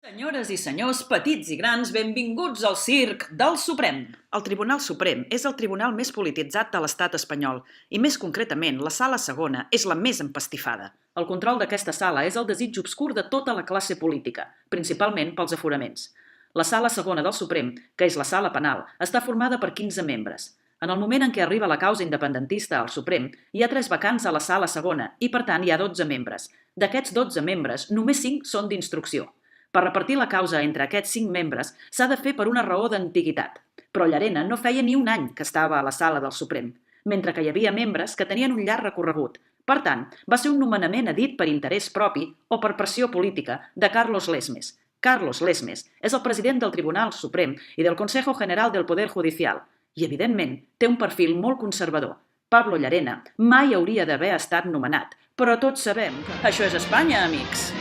Senyores i senyors, petits i grans, benvinguts al circ del Suprem. El Tribunal Suprem és el tribunal més polititzat de l'estat espanyol i, més concretament, la sala segona és la més empastifada. El control d'aquesta sala és el desig obscur de tota la classe política, principalment pels aforaments. La sala segona del Suprem, que és la sala penal, està formada per 15 membres. En el moment en què arriba la causa independentista al Suprem, hi ha 3 vacants a la sala segona i, per tant, hi ha 12 membres. D'aquests 12 membres, només 5 són d'instrucció. Per repartir la causa entre aquests 5 membres s'ha de fer per una raó d'antiguitat. Però Llarena no feia ni un any que estava a la sala del Suprem, mentre que hi havia membres que tenien un llarg recorregut. Per tant, va ser un nomenament edit per interès propi o per pressió política de Carlos Lesmes. Carlos Lesmes és el president del Tribunal Suprem i del Consejo General del Poder Judicial i, evidentment, té un perfil molt conservador. Pablo Llarena mai hauria d'haver estat nomenat, però tots sabem que això és Espanya, amics.